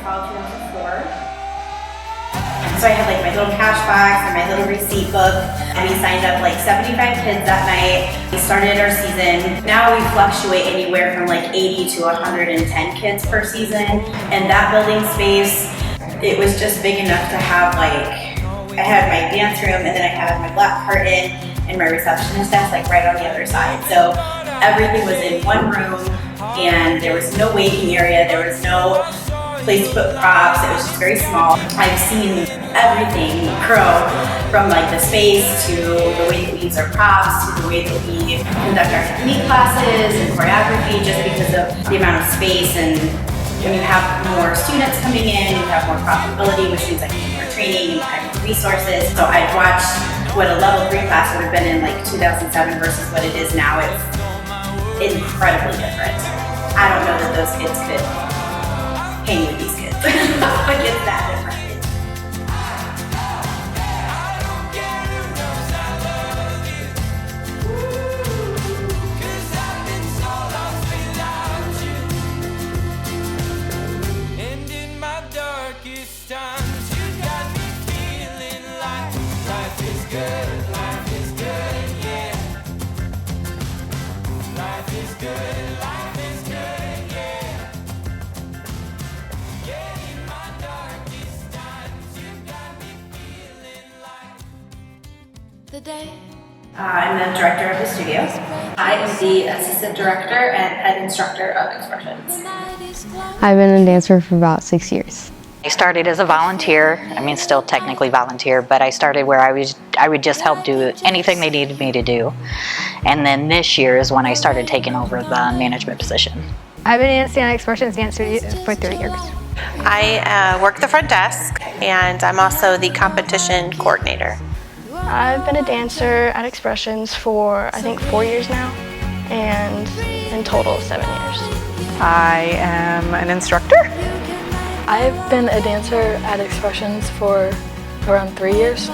fall of 2004. So I had like my little cash box and my little receipt book, and we signed up like 75 kids that night. We started our season. Now we fluctuate anywhere from like 80 to 110 kids per season. And that building space, it was just big enough to have like, I had my dance room, and then I had my black curtain and my receptionist desk like right on the other side. So everything was in one room, and there was no waiting area, there was no place to put props, it was just very small. I've seen everything grow, from like the space to the way that we use our props to the way that we conduct our technique classes and choreography, just because of the amount of space. And when you have more students coming in, you have more profitability, which means I can do more training and I have more resources. So I've watched what a level 3 class would have been in like 2007 versus what it is now. It's incredibly different. I don't know that those kids could hang with these kids. Like, it's that different. I'm the director of the studio. I am the assistant director and head instructor of Expressions. I've been a dancer for about 6 years. I started as a volunteer, still technically volunteer, but I started where I would just help do anything they needed me to do. And then this year is when I started taking over the management position. I've been dancing at Expressions Dance Studio for 3 years. I work the front desk, and I'm also the competition coordinator. I've been a dancer at Expressions for I think 4 years now, and in total 7 years. I am an instructor. I've been a dancer at Expressions for around 3 years.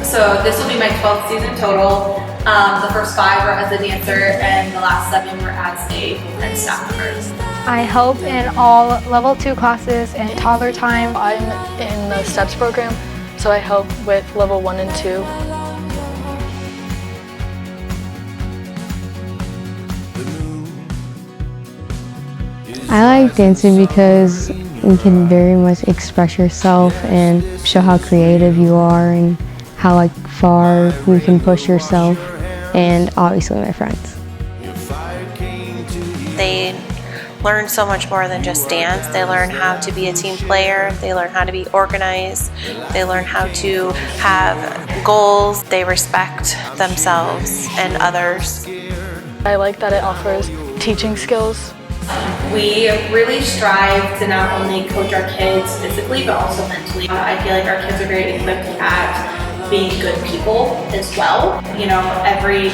So this will be my 12th season total. The first 5 were as a dancer, and the last 7 were as a full-time staff member. I help in all level 2 classes and toddler time. I'm in the STEPS program, so I help with level 1 and 2. I like dancing because you can very much express yourself and show how creative you are and how far you can push yourself, and obviously my friends. They learn so much more than just dance. They learn how to be a team player. They learn how to be organized. They learn how to have goals. They respect themselves and others. I like that it offers teaching skills. We really strive to not only coach our kids physically, but also mentally. I feel like our kids are very equipped at being good people as well. Every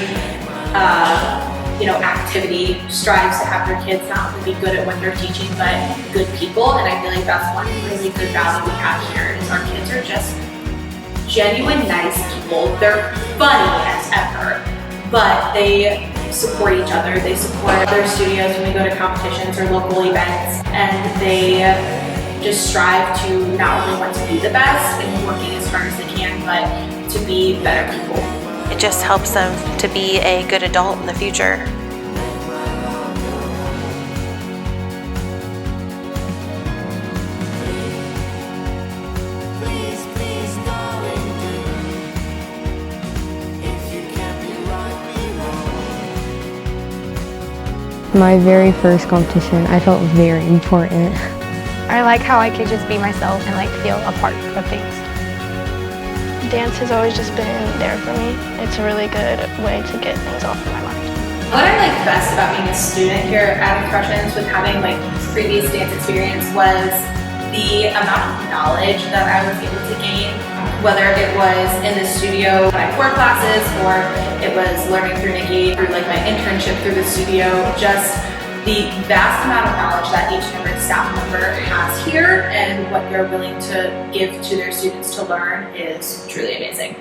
activity strives to have their kids not only be good at what they're teaching, but good people. And I feel like that's one really good value we have here is our kids are just genuine, nice people. They're funny as ever, but they support each other. They support their studios when we go to competitions or local events, and they just strive to not only want to be the best and working as hard as they can, but to be better people. It just helps them to be a good adult in the future. My very first competition, I felt very important. I like how I could just be myself and feel a part of things. Dance has always just been there for me. It's a really good way to get things off of my mind. What I liked best about being a student here at Expressions with having previous dance experience was the amount of knowledge that I was able to gain, whether it was in the studio, my core classes, or it was learning through Nikki, through my internship through the studio. Just the vast amount of knowledge that each and every staff member has here and what they're willing to give to their students to learn is truly amazing.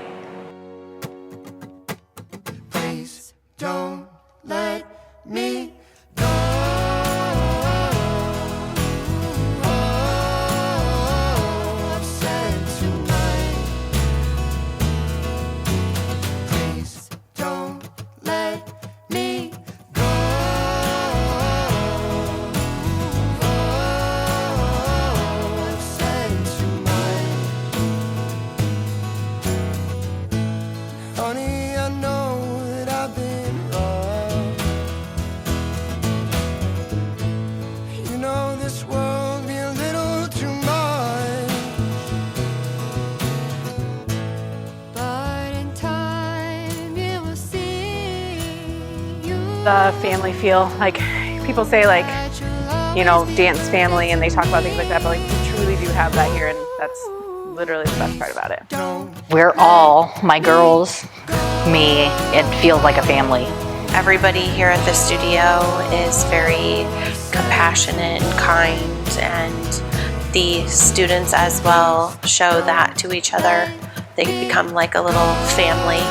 Please don't let me the family feel. Like people say like, you know, dance family and they talk about things like that, but like we truly do have that here, and that's literally the best part about it. We're all, my girls, me, it feels like a family. Everybody here at the studio is very compassionate and kind, and the students as well show that to each other. They become like a little family.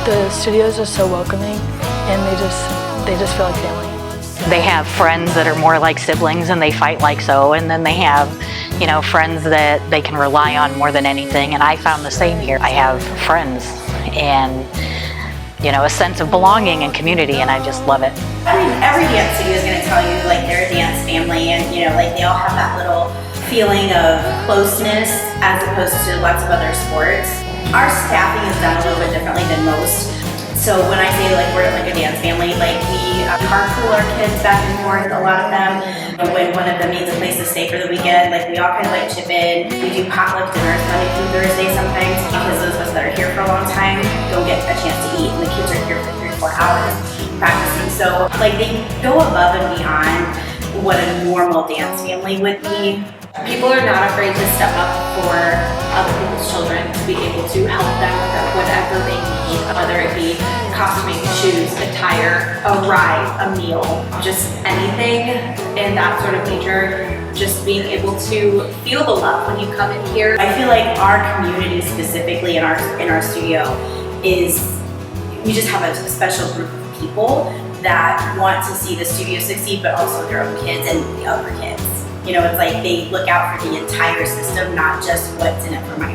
The studios are so welcoming, and they just feel like family. They have friends that are more like siblings and they fight like so, and then they have, you know, friends that they can rely on more than anything, and I found the same here. I have friends and, you know, a sense of belonging and community, and I just love it. I mean, every dance studio is going to tell you like they're a dance family, and you know, like they all have that little feeling of closeness as opposed to lots of other sports. Our staffing is done a little bit differently than most. So when I say like we're like a dance family, like we carpool our kids back and forth, a lot of them. And when one of them needs a place to stay for the weekend, like we all kind of like chip in. We do potluck dinners Monday through Thursday sometimes, because those of us that are here for a long time don't get a chance to eat, and the kids are here for 3 or 4 hours practicing. So like they go above and beyond what a normal dance family would be. People are not afraid to step up for other people's children, to be able to help them with whatever they need, whether it be costuming, shoes, attire, a ride, a meal, just anything in that sort of nature. Just being able to feel the love when you come in here. I feel like our community, specifically in our studio, is we just have a special group of people that want to see the studio succeed, but also their own kids and the other kids. You know, it's like they look out for the entire system, not just what's in it for my